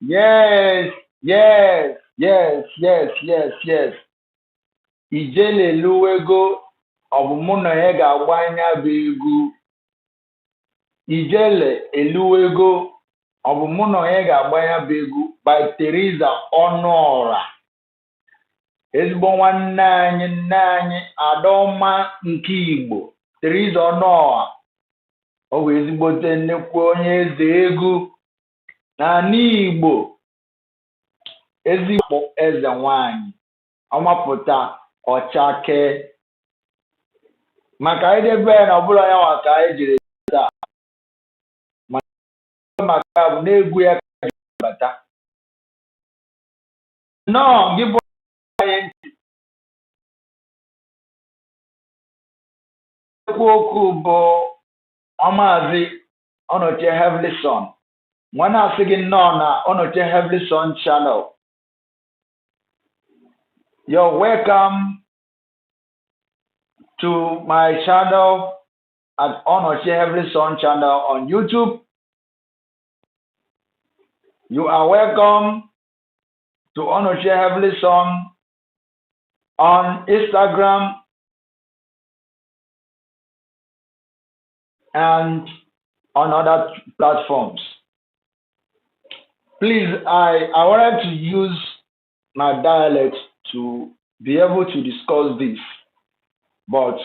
Yes, yes, yes, yes, yes, yes. Ijele eluwego ọ bụ mụ na ya ga-agba anya bụ egwu. Ijele eluwego ọ bụ mụ na ya ga-agba anya bụ egwu by Teresa Ọnụọra. Ezigbo nwanne anyị nne anyị Adaọma nke Igbo Teresa Ọnụọra. Ọ bụ ezigbote nnekwu onye eze egwu n'ala Igbo. Ezigbo eze nwanyị ọmapụta ọchake maka idebe na ọbụla ya nwa ka anyị jiri taa maka bụ na-egwu ya ka ji bata nnọọ gị bụ anyị ntị ekwu okwu bụ Maazị Ọnọchie Heavenly Son nwa na-asị gị nnọọ na Ọnọchie Heavenly Son channel. You're welcome to my channel at Ọnọchie Heavenly Son channel on YouTube. You are welcome to Ọnọchie Heavenly Son on Instagram and on other platforms. Please, I wanted to use my dialect to be able to discuss this, but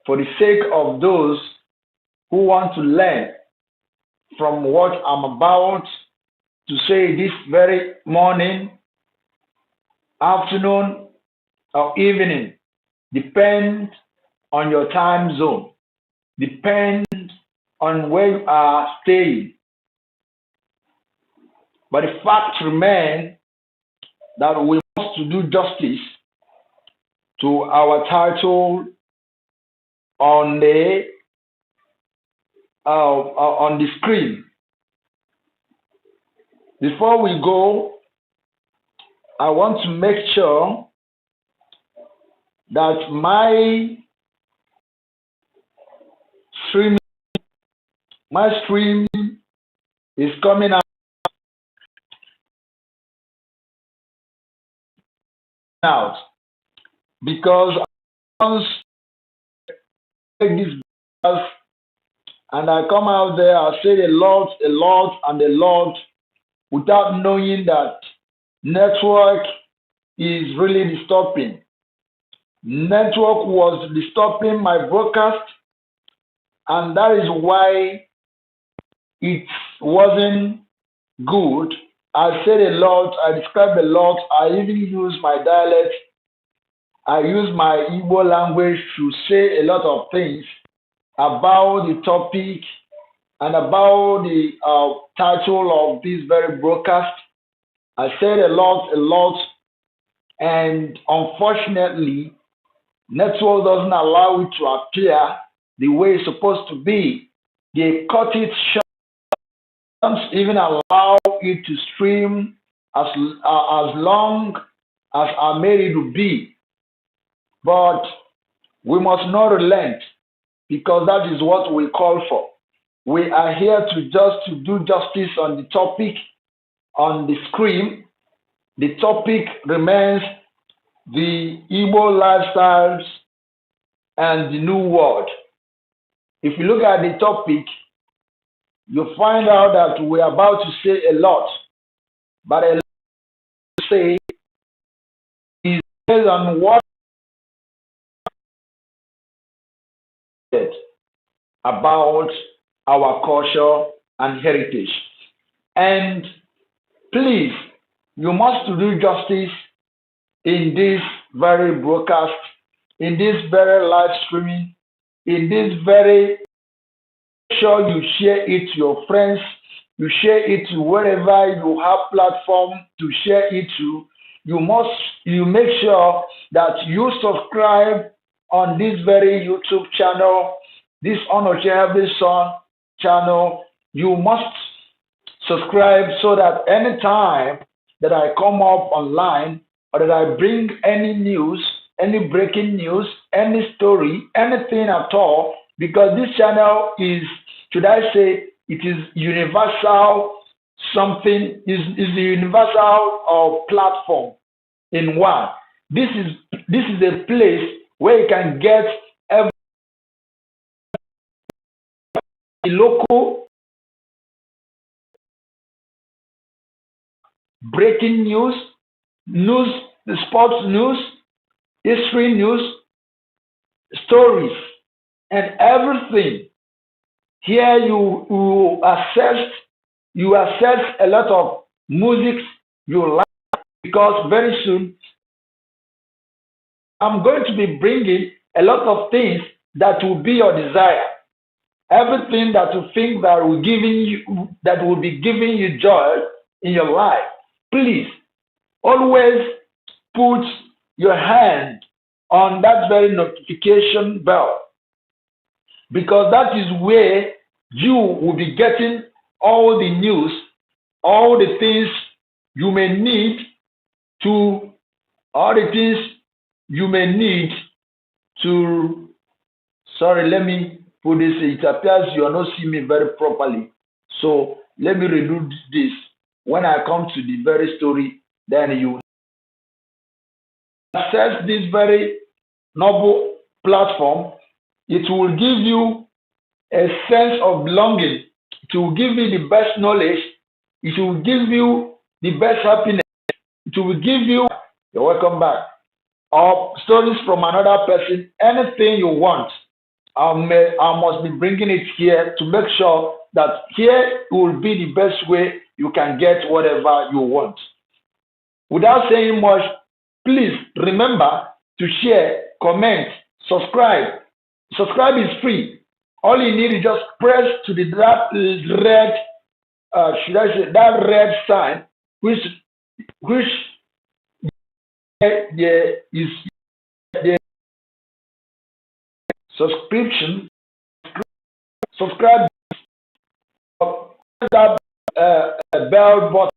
for the sake of those who want to learn from what I'm about to say this very morning, afternoon, or evening, depend on your time zone, depend on where you are staying. But the fact remains that we must do justice to our title on the screen. Before we go, I want to make sure that my stream is coming out, because once I take this class and I come out there, I say a lot, and a lot without knowing that network is really disturbing. Network was disturbing my broadcast, and that is why it wasn't good. I said a lot, I described a lot, I even use my dialect, I use my IGBO language to say a lot of things about the topic and about the title of this very broadcast. I said a lot, and unfortunately, network doesn't allow it to appear the way it's supposed to be. They cut it short. Don't even allow it to stream as long as I made it to be. But we must not relent, because that is what we call for. We are here to do justice on the topic on the screen. The topic remains the Igbo lifestyles and the new world. If you look at the topic, you find out that we're about to say a lot, but a lot to say is based on what about our culture and heritage. And please, you must do justice in this very broadcast, in this very live streaming, in this very sure you share it to your friends, you share it to wherever you have platform to share it to. You make sure that you subscribe on this very YouTube channel, this Ọnọchie Heavenly Son channel. You must subscribe so that anytime that I come up online or that I bring any news, any breaking news, any story, anything at all, because this channel is, should I say, it is universal something is the universal platform in one. This is a place where you can get every local breaking news, sports news, history news, stories, and everything. Here you access a lot of music you like, because very soon I'm going to be bringing a lot of things that will be your desire. Everything that you think that will be giving you joy in your life. Please always put your hand on that very notification bell, because that is where you will be getting all the news, all the things you may need to, all the things you may need to. Sorry, let me put this. It appears you are not seeing me very properly. So let me redo this. When I come to the very story, then you access this very noble platform. It will give you a sense of belonging. It will give you the best knowledge. It will give you the best happiness. It will give you, you're welcome back, or stories from another person, anything you want. I must be bringing it here to make sure that here will be the best way you can get whatever you want. Without saying much, please remember to share, comment, subscribe. Subscribe is free. All you need is just press to that red, should I say, that red sign, which there is the subscription. Subscribe, that bell button.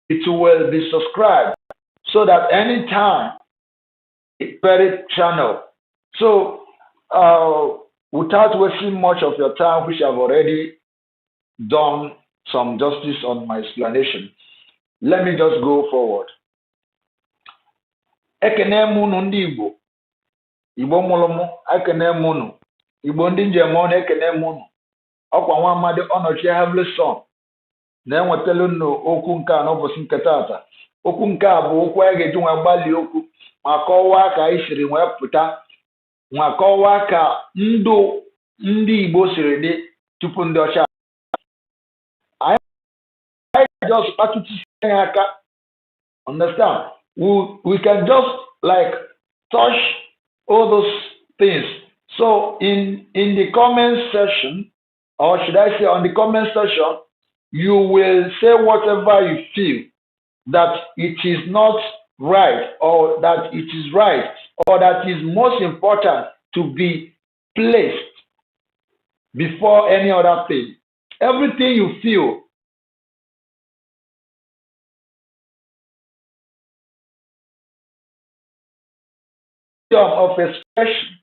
It will be subscribed so that anytime very channel. So without wasting much of your time, which I've already done some justice on my explanation, let me just go forward. Ekene munu ndị Igbo, Igbo mụlụmụ, ekene munu, Igbo ndị njem ọnụ, ekene munu, ọkwa nwa amadi ọnọchi Heavenly Son na-enwetala okwu nke a n'ụbọchị nke taata. Okwu nke a bụ okwu anyị ga-eji nwa gbalị okwu ma kọwaa ka anyị siri wee pụta, ma kọwaa ka ndụ ndị Igbo siri dị tupu ndị ọcha. Anyị just kpatụtụ isi aka, understand? We can just like touch all those things. So in the comment section, or should I say on the comment section, you will say whatever you feel that it is not right, or that it is right, or that is most important to be placed before any other thing. Everything you feel of expression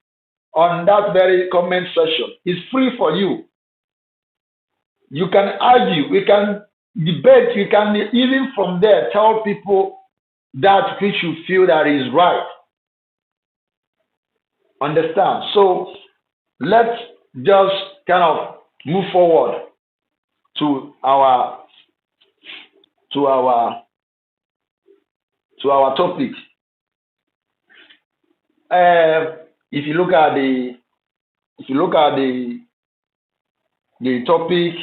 on that very comment section is free for you. You can argue, we can debate, you can even from there tell people that which you feel that is right. Understand? So let's just kind of move forward to our topic. If you look at the topic,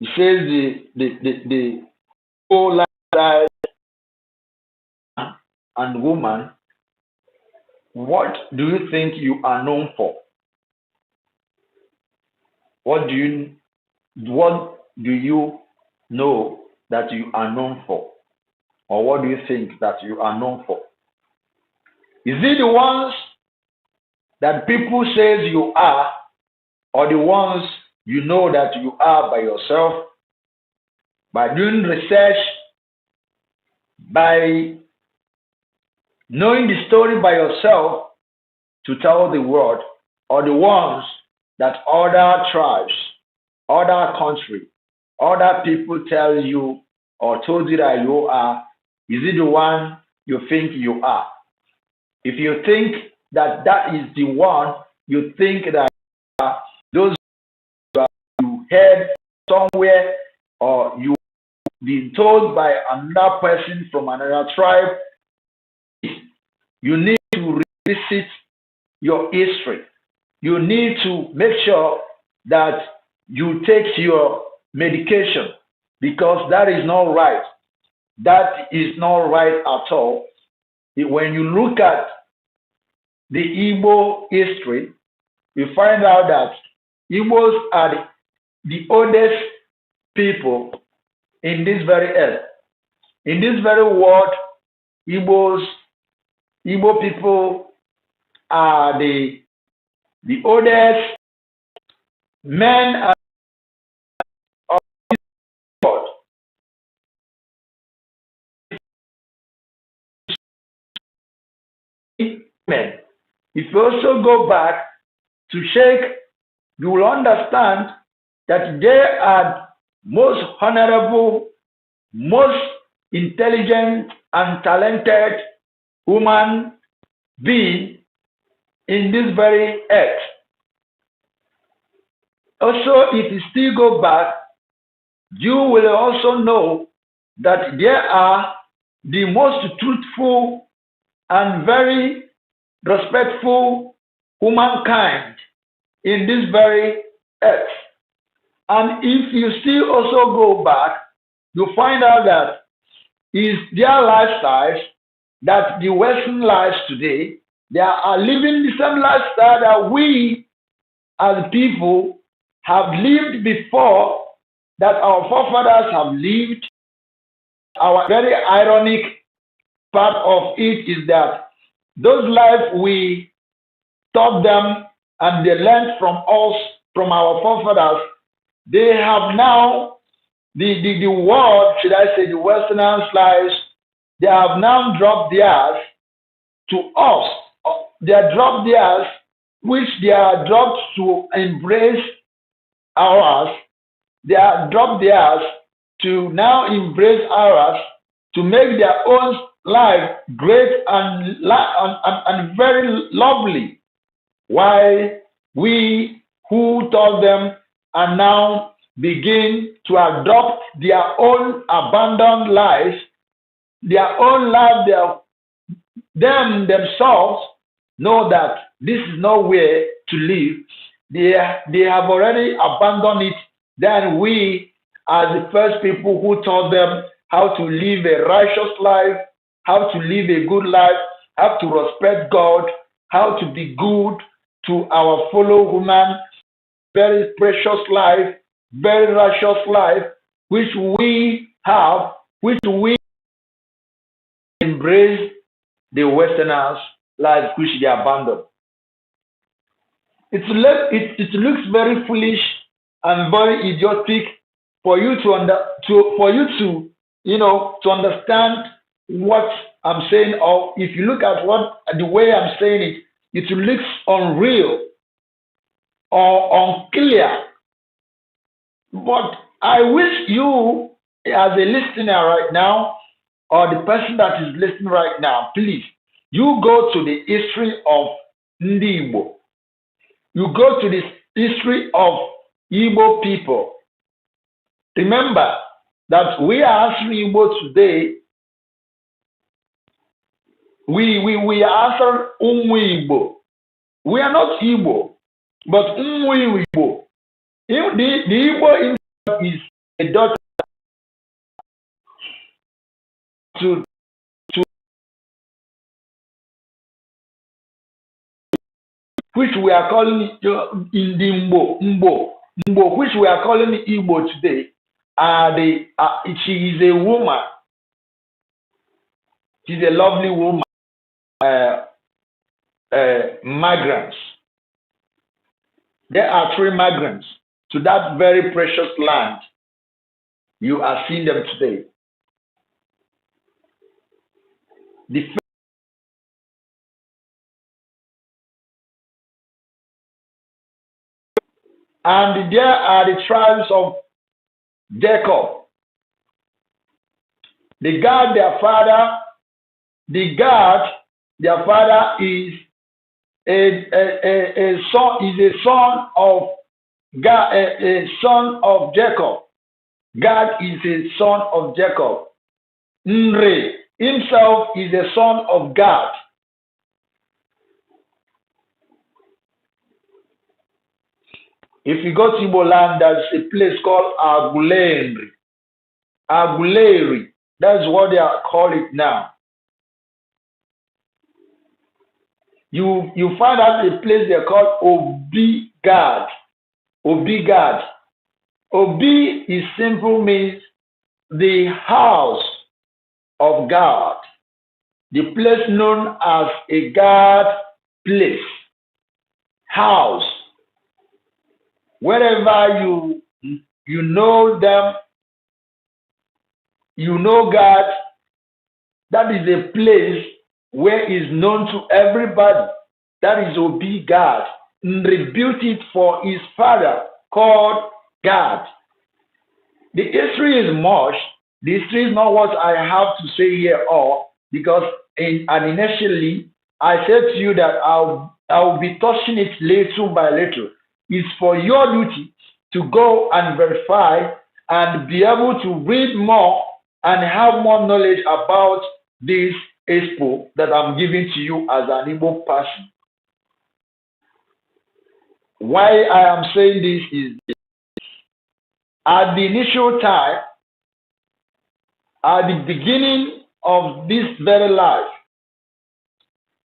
it says the whole lifestyle and woman. What do you think you are known for? What do you know that you are known for? Or what do you think that you are known for? Is it the ones that people say you are, or the ones you know that you are by yourself, by doing research, by knowing the story by yourself to tell the world, or the ones that other tribes, other countries other people tell you or told you that you are, is it the one you think you are? If you think that that is the one, you think that those you heard somewhere or you been told by another person from another tribe, you need to revisit your history. You need to make sure that you take your medication because that is not right. That is not right at all. When you look at the Igbo history, you find out that Igbos are the oldest people in this very earth. In this very world, Igbo people are the oldest men of the world. Men. If you also go back to check, you will understand that they are most honorable, most intelligent and talented human being in this very earth. Also, if you still go back, you will also know that they are the most truthful and very respectful humankind in this very earth. And if you still also go back, you find out that is their lifestyles that the Western lives today, they are living the same lifestyle that we as people have lived before, that our forefathers have lived. Our very ironic part of it is that those lives we taught them and they learned from us, from our forefathers, they have now, the world, should I say, the Westerners' lives, they have now dropped theirs to us. They have dropped theirs, which they are dropped to embrace ours. They have dropped theirs to now embrace ours, to make their own life great and very lovely. While we who taught them are now begin to adopt their own abandoned lives, their own life, themselves know that this is nowhere to live. They have already abandoned it. Then we are the first people who taught them how to live a righteous life, how to live a good life, how to respect God, how to be good to our fellow human, very precious life, very righteous life, which we have, which we embrace the Westerners' life, which they abandon. It looks very foolish and very idiotic for you to understand what I'm saying, or if you look at what the way I'm saying it, it looks unreal or unclear. But I wish you, as a listener right now, or the person that is listening right now, please, you go to the history of Ndi Igbo. You go to the history of Igbo people. Remember that we are answering Igbo today. We are answering Igbo. We are not Igbo, but Igbo. The Igbo is a daughter to which we are calling in the Mbo, which we are calling Igbo today. She is a woman. She's a lovely woman. Migrants. There are 3 migrants to that very precious land. You are seeing them today. And there are the tribes of Jacob. The God, their father, the God, their father is a son, is a son of God, a son of Jacob. God is a son of Jacob. Nre himself is a son of God. If you go to Igbo land, there's a place called Aguleri. Aguleri. That's what they are calling it now. You find out a place they call Obigad. Obigad. Obi is simple means the house of God. The place known as a God place. House. Wherever you know them, you know God, that is a place where is known to everybody. That is Obi God. Rebuilt it for his father called God. The history is much. The history is not what I have to say here all, because initially I said to you that I'll be touching it little by little. It's for your duty to go and verify and be able to read more and have more knowledge about this expo that I'm giving to you as an Igbo person. Why I am saying this is this. At the initial time, at the beginning of this very life,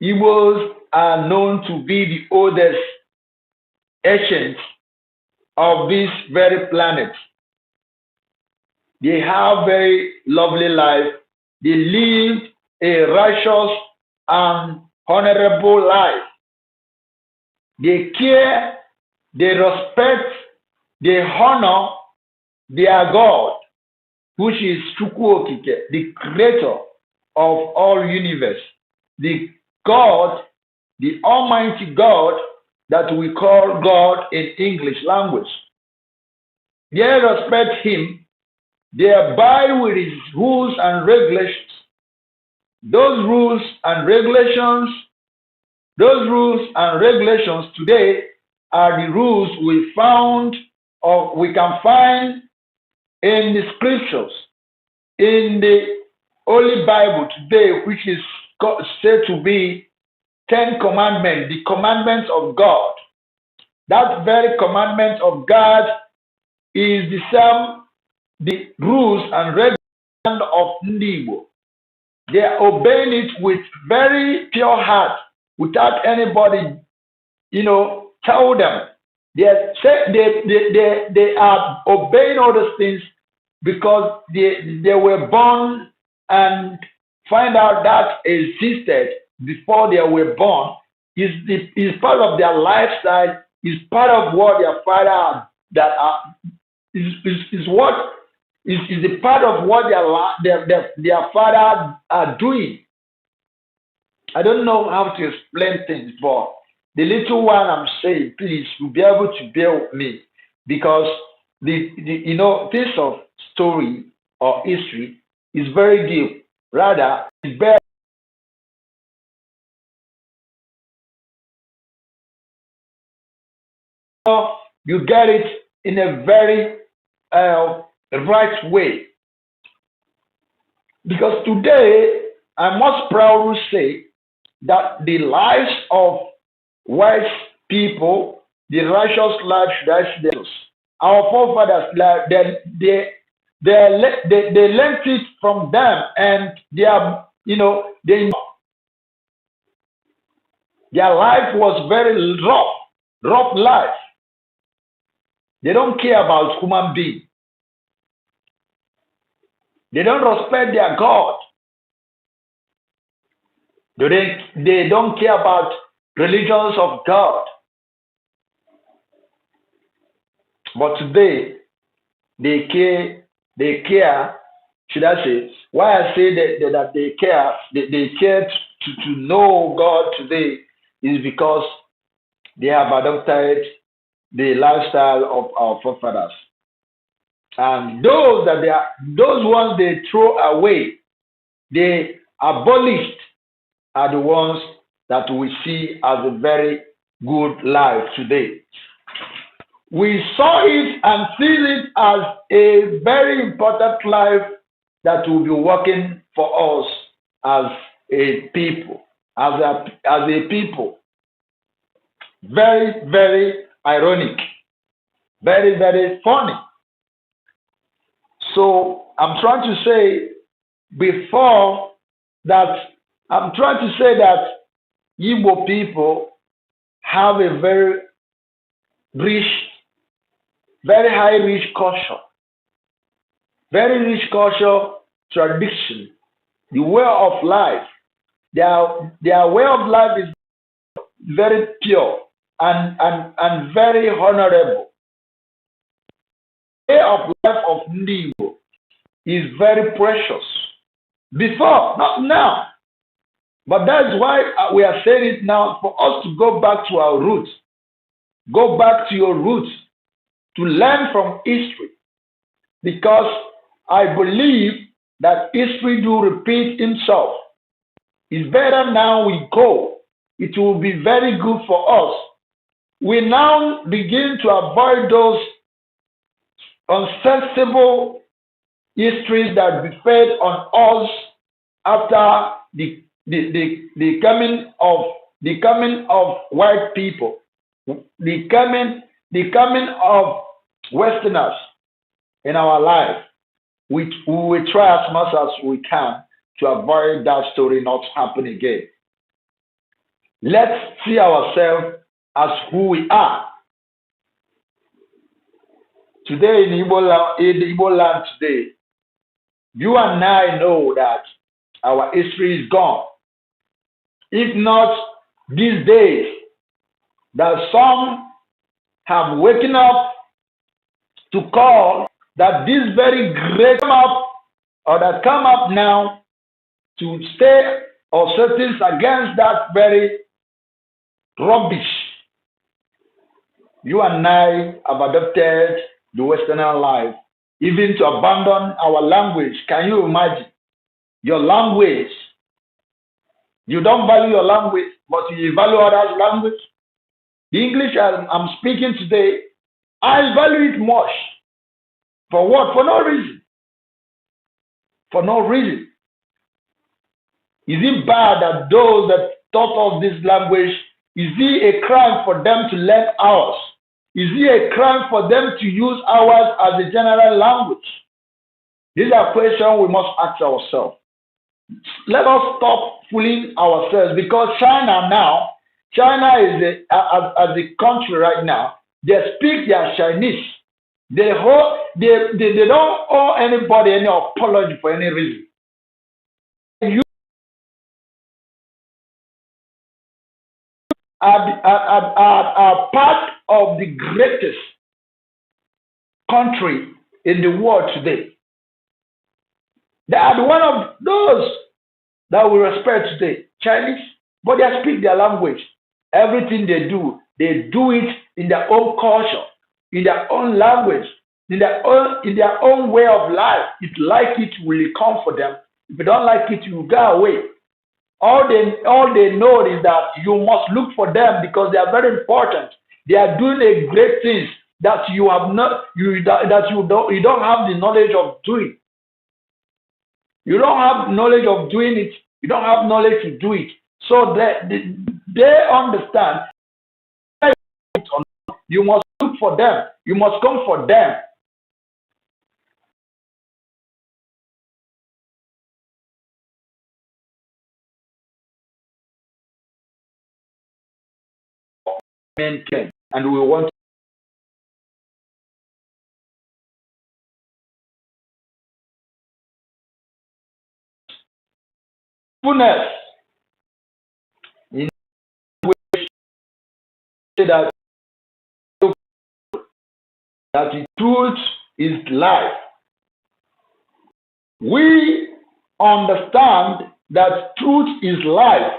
Igbos are known to be the oldest ancients of this very planet. They have very lovely life. They lived a righteous and honorable life. They care, they respect, they honor their God, which is Chukwu Okike, the creator of all universe, the God, the Almighty God that we call God in English language. They respect Him. They abide with His rules and regulations. Those rules and regulations today are the rules we found or we can find in the scriptures, in the Holy Bible today, which is said to be 10 commandments, the commandments of God. That very commandment of God is the same, the rules and regulations of Igbo. They are obeying it with very pure heart, without anybody, tell them. They are obeying all those things because they were born and find out that existed before they were born. Is part of their lifestyle. Is part of what their father is a part of what their father are doing. I don't know how to explain things, but the little one I'm saying, please, you'll be able to bear with me, because the piece of story or history is very deep. Rather, it's better you get it in a very right way. Because today, I must proudly say that the lives of white people, the righteous lives, our forefathers, they learned it from them, and their life was very rough life. They don't care about human being. They don't respect their God. They don't care about religions of God. But today, they care, should I say, why I say that they care, they care to know God today is because they have adopted the lifestyle of our forefathers. And those ones they throw away, they abolished, are the ones that we see as a very good life today. We saw it and see it as a very important life that will be working for us as a people, as a people. Very, very ironic, very, very funny. So I'm trying to say before that, I'm trying to say that Igbo people have a very rich, very high rich culture, very rich culture, tradition, the way of life. Their way of life is very pure and very honorable. The way of life of Ndi Igbo is very precious. Before, not now. But that's why we are saying it now, for us to go back to our roots. Go back to your roots to learn from history. Because I believe that history do repeat itself. It's better now we go. It will be very good for us. We now begin to avoid those unsensible histories that befed on us after the coming of white people, the coming of Westerners in our life. We will try as much as we can to avoid that story not happening again. Let's see ourselves as who we are. Today in the Igbo land today, you and I know that our history is gone. If not these days, that some have waken up to call that this very great come up or that come up now to stay or say things against that very rubbish. You and I have adopted the Western life, even to abandon our language. Can you imagine? Your language. You don't value your language, but you value others' language. The English I'm speaking today, I value it much. For what? For no reason. For no reason. Is it bad that those that taught us this language, is it a crime for them to learn ours? Is it a crime for them to use ours as a general language? These are questions we must ask ourselves. Let us stop fooling ourselves, because China is as a country right now, they speak their Chinese. They don't owe anybody any apology for any reason. You are part of the greatest country in the world today. They are one of those that we respect today, Chinese, but they speak their language. Everything they do it in their own culture, in their own language, in their own way of life. If you like it, will come for them. If you don't like it, you go away. All they know is that you must look for them because they are very important. They are doing a great things that you have not, you don't have the knowledge of doing. You don't have knowledge of doing it. You don't have knowledge to do it. So they understand. You must look for them. You must come for them. And we want fullness in which that the truth is life. We understand that truth is life,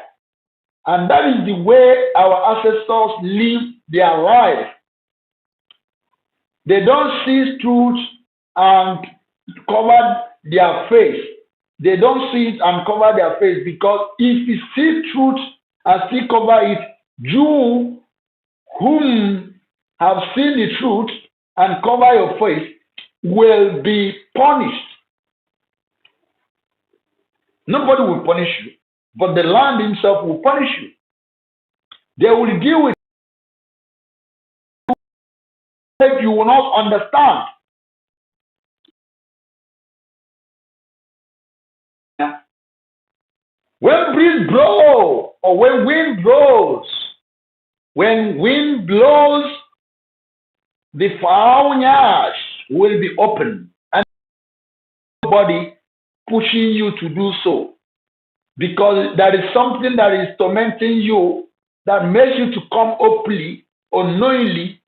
and that is the way our ancestors live their life. They don't see truth and cover their face. They don't see it and cover their face, because if you see truth and still cover it, you whom have seen the truth and cover your face will be punished. Nobody will punish you, but the land himself will punish you. They will deal with it. You will not understand. When breeze blows, or when wind blows, the faunas will be open, and nobody pushing you to do so, because there is something that is tormenting you that makes you to come openly, unknowingly,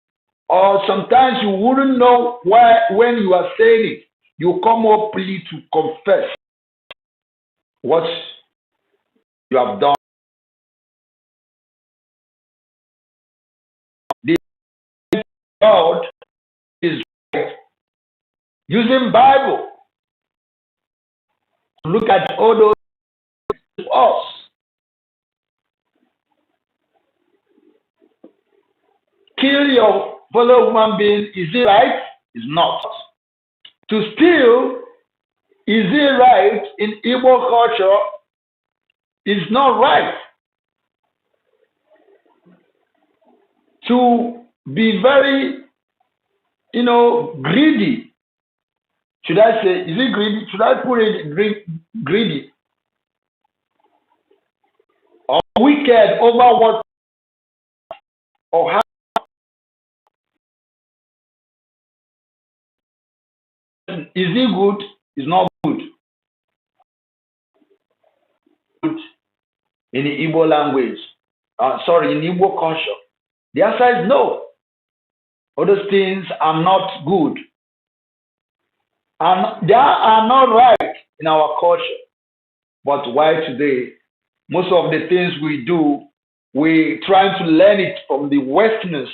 or sometimes you wouldn't know why when you are saying it. You come openly to confess what you have done. The God is right. Using Bible to look at all those to us. Kill your fellow human being, is it right? It's not. To steal, is it right in Igbo culture? It's not right. To be very, greedy. Should I say, is it greedy? Should I put it greedy? Or wicked over what, or how is it good? It's not good. Good in the Igbo language. In Igbo culture. The answer is no. All those things are not good. And they are not right in our culture. But why today, most of the things we do, we try to learn it from the Westerners.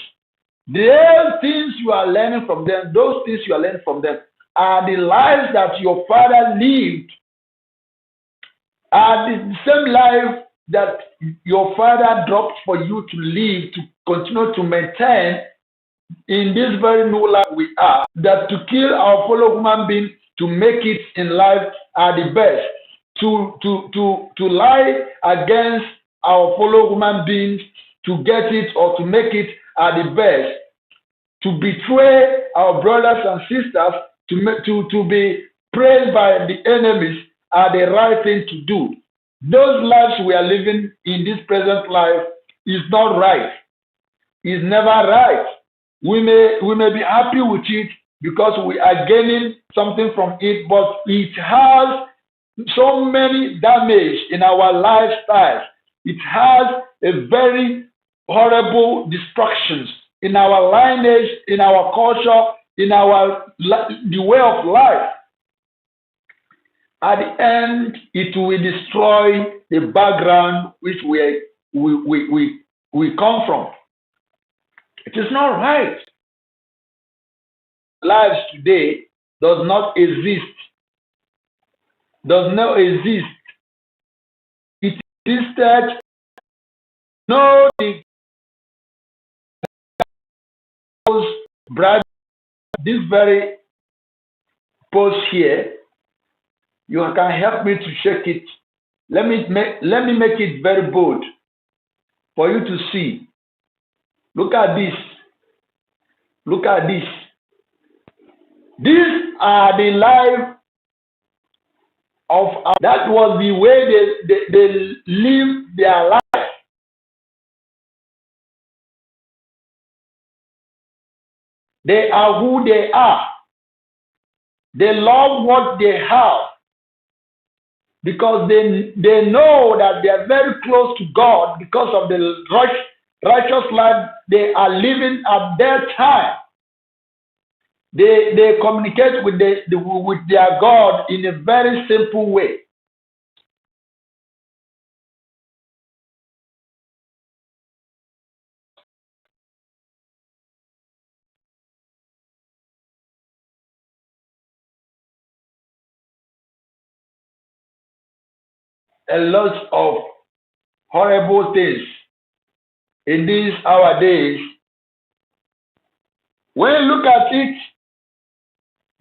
The things you are learning from them, those things you are learning from them, are the lives that your father lived, are the same life that your father dropped for you to live, to continue to maintain in this very new life we are. That to kill our fellow human being to make it in life are the best. To lie against our fellow human beings to get it or to make it are the best. To betray our brothers and sisters, to be praised by the enemies are the right thing to do. Those lives we are living in this present life is not right. It's never right. We may be happy with it because we are gaining something from it, but it has so many damage in our lifestyles. It has a very horrible destructions in our lineage, in our culture, in the way of life. At the end, it will destroy the background which we come from. It is not right. Lives today does not exist. Does not exist. It existed. No, bribe this very post here. You can help me to check it. Let me make it very bold for you to see. Look at this. Look at this. These are the life of that was the way they live their life. They are who they are. They love what they have because they know that they are very close to God because of the righteous life they are living at their time. They communicate with their God in a very simple way. a lot of horrible things in these our days. When you look at it,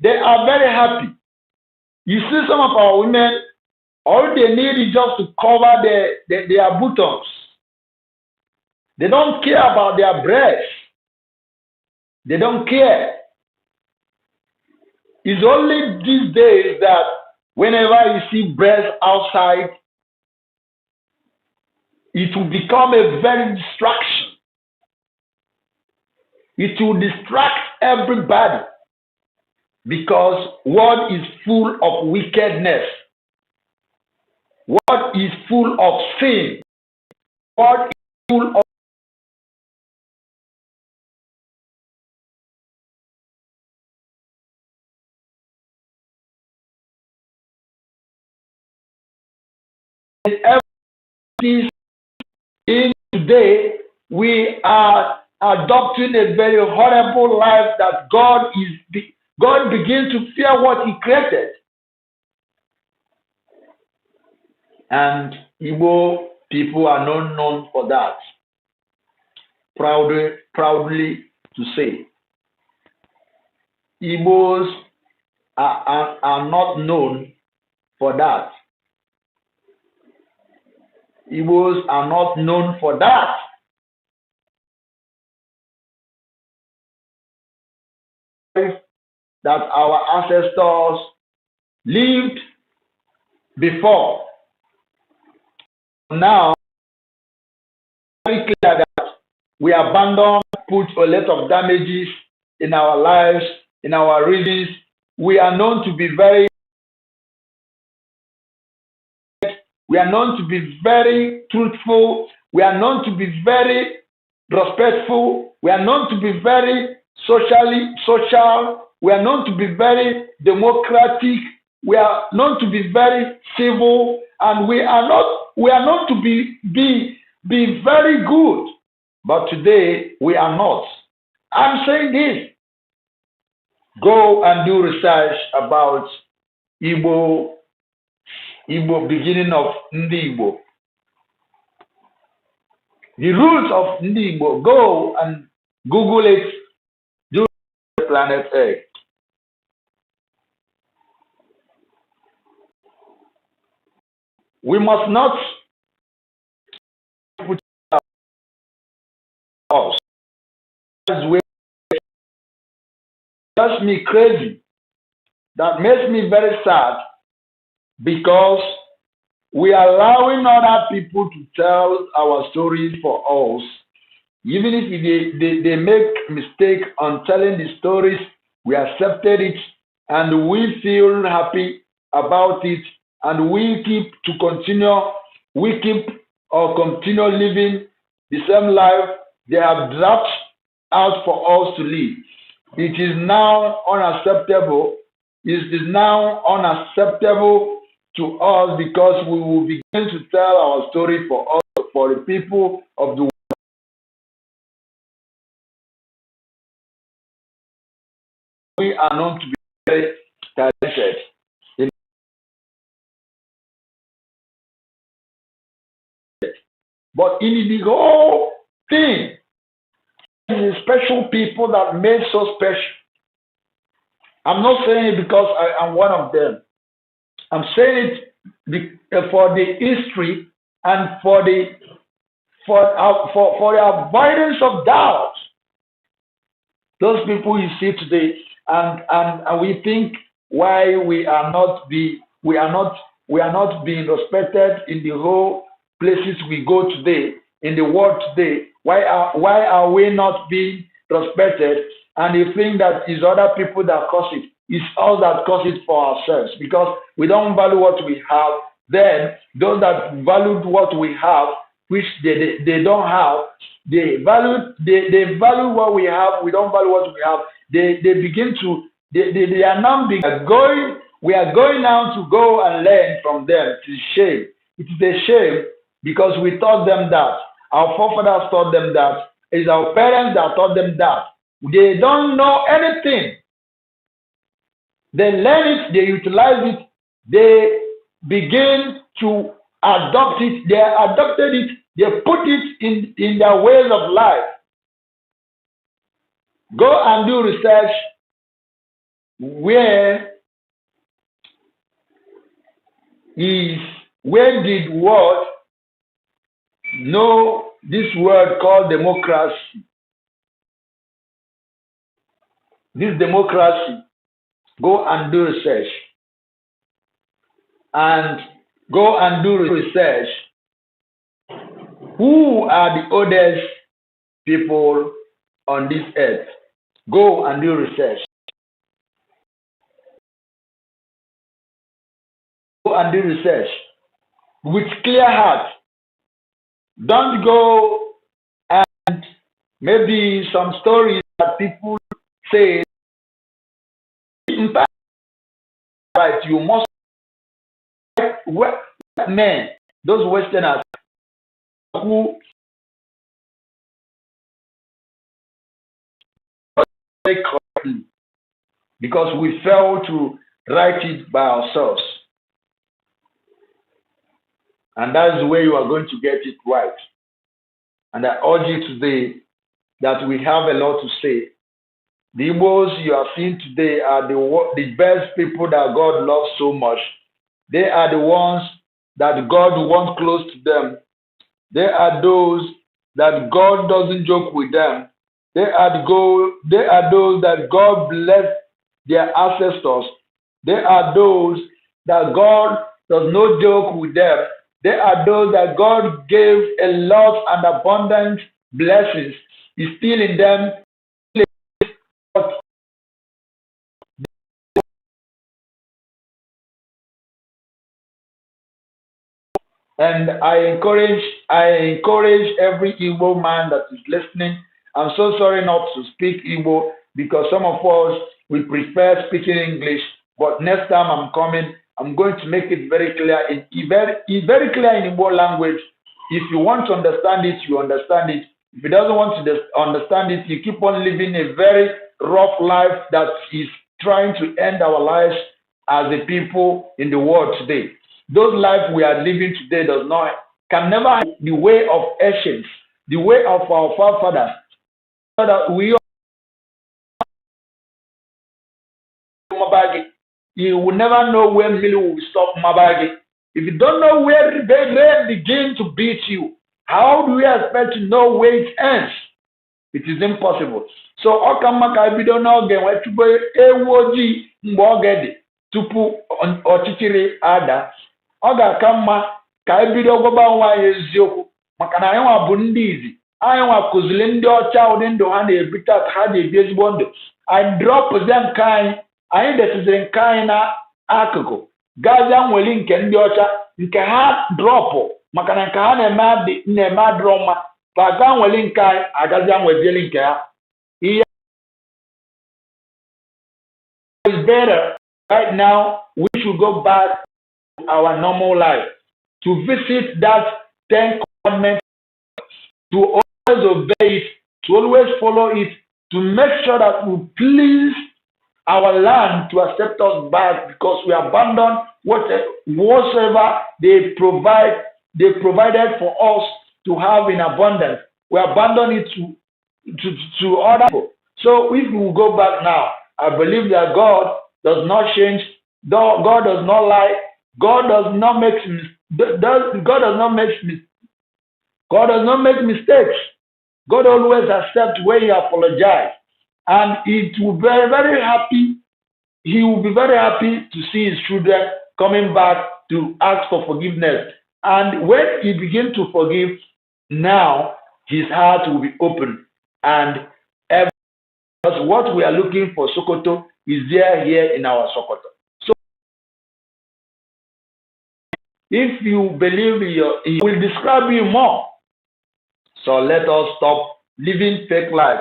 they are very happy. You see some of our women, all they need is just to cover their buttons. They don't care about their breasts. They don't care. It's only these days that whenever you see breasts outside, it will become a very distraction. It will distract everybody because world is full of wickedness. World is full of sin. World is full of everything. In today, we are adopting a very horrible life that God begins to fear what He created. And Igbo people are not known for that. Proudly to say, Igbos are not known for that. Igbos are not known for that. That our ancestors lived before. Now, very clear that we abandon, put a lot of damages in our lives, in our readings. We are known to be very truthful. We are known to be very respectful. We are known to be very social. We are known to be very democratic. We are known to be very civil, and we are known to be very good. But today we are not. I'm saying this. Go and do research about Igbo beginning of Ndi Igbo. The roots of Ndi Igbo. Go and Google it. Do planet Earth. We must not put us. That's me crazy. That makes me very sad because we are allowing other people to tell our stories for us. Even if they make mistake on telling the stories, we accepted it and we feel happy about it, and we keep continue living the same life they have drafted out for us to live. It is now unacceptable. It is now unacceptable to us because we will begin to tell our story for us, for the people of the world. We are known to be very talented. But in the whole thing, the special people that made so special. I'm not saying it because I am one of them. I'm saying it for the history and for the avoidance of doubt. Those people you see today, and we think why we are not being respected in the whole places we go today, in the world today. Why are we not being respected? And you think that it's other people that cause it. It's us that cause it for ourselves because we don't value what we have. Then those that value what we have, which they don't have, they value what we have. We don't value what we have. They are now going. We are going now to go and learn from them. It is a shame. It is a shame because we taught them that. Our forefathers taught them that. It's our parents that taught them that. They don't know anything. They learn it, they utilize it, they begin to adopt it, they adopted it, they put it in their ways of life. Go and do research where did what know this word called democracy. This democracy, go and do research. And go and do research. Who are the oldest people on this earth? Go and do research. Go and do research with clear heart. Don't go and maybe some stories that people say. In fact, right, you must men, those Westerners who correctly because we failed to write it by ourselves. And that's the way you are going to get it right. And I urge you today that we have a lot to say. The Igbos you are seeing today are the best people that God loves so much. They are the ones that God wants close to them. They are those that God doesn't joke with them. They are those that God blessed their ancestors. They are those that God does not joke with them. They are those that God gave a lot and abundant blessings. He's still in them. And I encourage every Igbo man that is listening. I'm so sorry not to speak Igbo because some of us we prefer speaking English. But next time I'm coming, I'm going to make it very clear very clear in Igbo language. If you want to understand it, you understand it. If you doesn't want to understand it, you keep on living a very rough life that is trying to end our lives as a people in the world today. Those lives we are living today can never have the way of ancients, the way of our forefathers. So that we you will never know when Millie will stop Mabagi. If you don't know where they begin to beat you, how do we expect to know where it ends? It is impossible. So Okamaka bido n'oge wee tupu ewu ojii mgbe oge dị tupu ọchịchịrị ada. Ọ ga-aka mma ka ebido gwaba nwa anyị eziokwu maka na anyị nwa bụ ndị izi. Anyị nwa kụziri ndị ọcha ụdị ndụ ha na-ebi taa ha na-ebi ezigbo ndụ. Anyị drọpụzie nke anyị detiziri nke anyị n'akụkụ gazia nweli nke ndị ọcha nke ha drọpụ maka na nke ha na-eme adịrọ mma baga nweli nke anyị agazia nwezieli nke ha. Ihe is better right now. We should go back to our normal life, to visit that 10 commandments, to always obey it, to always follow it, to make sure that we please our land to accept us back because we abandon whatsoever they provided for us to have in abundance. We abandon it to other people. So if we go back now, I believe that God does not change. God does not lie. God does not make mistakes. God always accepts when you apologize, and He will be very happy. He will be very happy to see His children coming back to ask for forgiveness. And when He begins to forgive, now His heart will be open, and what we are looking for Sokoto is here in our Sokoto. So if you believe He will describe you more. So let us stop living fake life.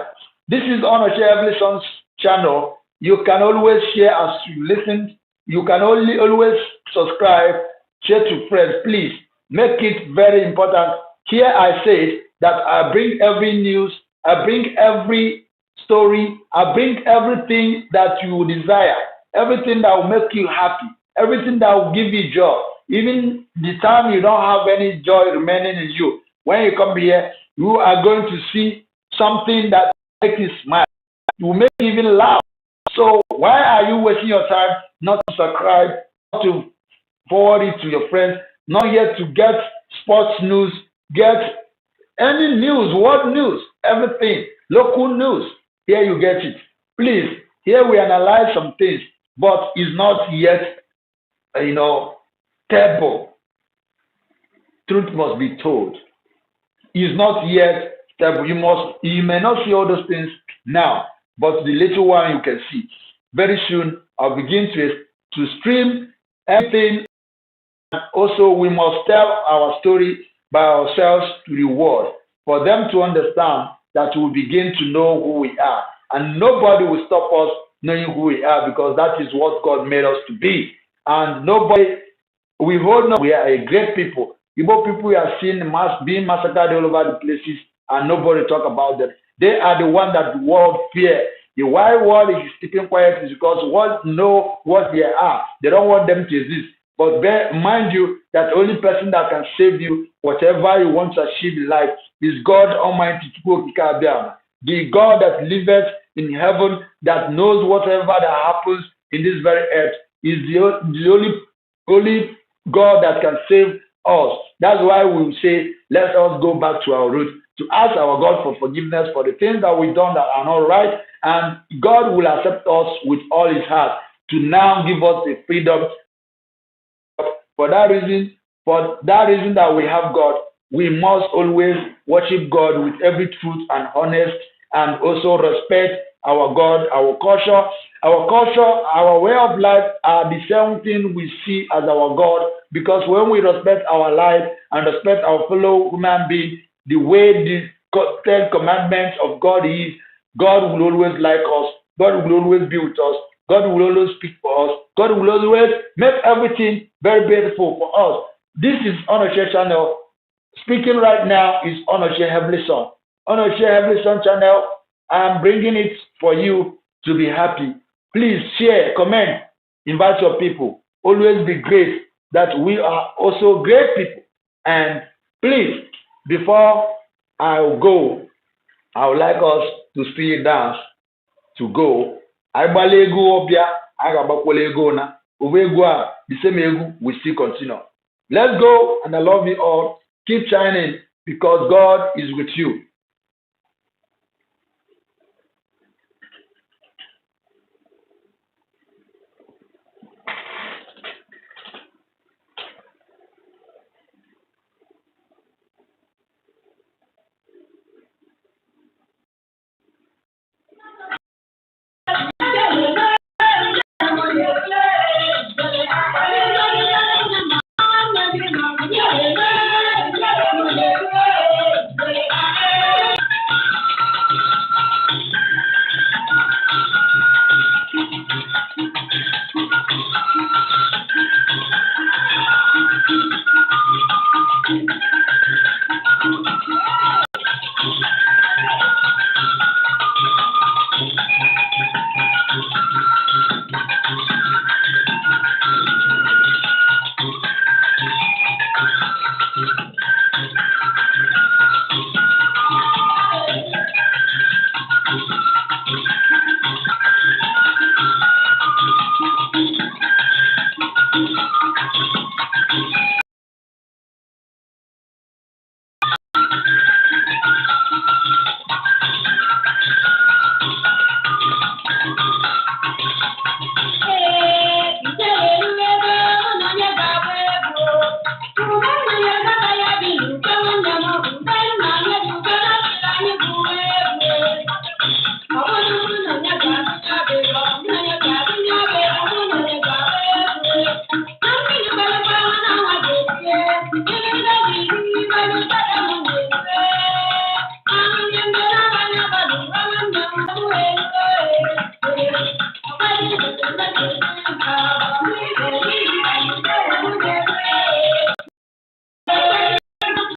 This is Onoche Evolution's channel. You can always share as you listen. You can always subscribe, share to friends. Please make it very important. Here I say that I bring every news, I bring every story, I bring everything that you desire, everything that will make you happy, everything that will give you joy. Even the time you don't have any joy remaining in you, when you come here, you are going to see something that makes you smile. It will make you even laugh. So why are you wasting your time not to subscribe, not to forward it to your friends, not yet to get sports news, get any news, world news, everything, local news. Here you get it. Please, here we analyze some things, but it's not yet, you know, stable. Truth must be told. It's not yet stable. You may not see all those things now, but the little one you can see. Very soon, I'll begin to stream everything. Also, we must tell our story by ourselves to the world for them to understand that we begin to know who we are. And nobody will stop us knowing who we are because that is what God made us to be. And nobody, we hold know we are a great people. Igbo people we are seeing being massacred all over the places and nobody talk about them. They are the one that the world fear. The why world is keeping quiet is because world know what they are. They don't want them to exist. But mind you, that the only person that can save you, whatever you want to achieve in life, is God Almighty, the God that liveth in heaven, that knows whatever that happens in this very earth, is the only God that can save us. That's why we say, let us go back to our roots, to ask our God for forgiveness for the things that we've done that are not right, and God will accept us with all his heart to now give us the freedom. For that reason that we have God, we must always worship God with every truth and honest, and also respect our God, our culture, our way of life are the same thing we see as our God. Because when we respect our life and respect our fellow human being, the way the 10 commandments of God is, God will always like us. God will always be with us. God will always speak for us. God will always make everything very beautiful for us. This is Onoche channel. Speaking right now is Onoche Heavenly Son. Onoche Heavenly Son channel. I'm bringing it for you to be happy. Please share, comment, invite your people. Always be great that we are also great people. And please, before I go, I would like us to still dance to go. Agbala ego obia, aga gbakwala ego na. Owe ego a, the same ego we still continue. Let's go, and I love you all. Keep shining because God is with you.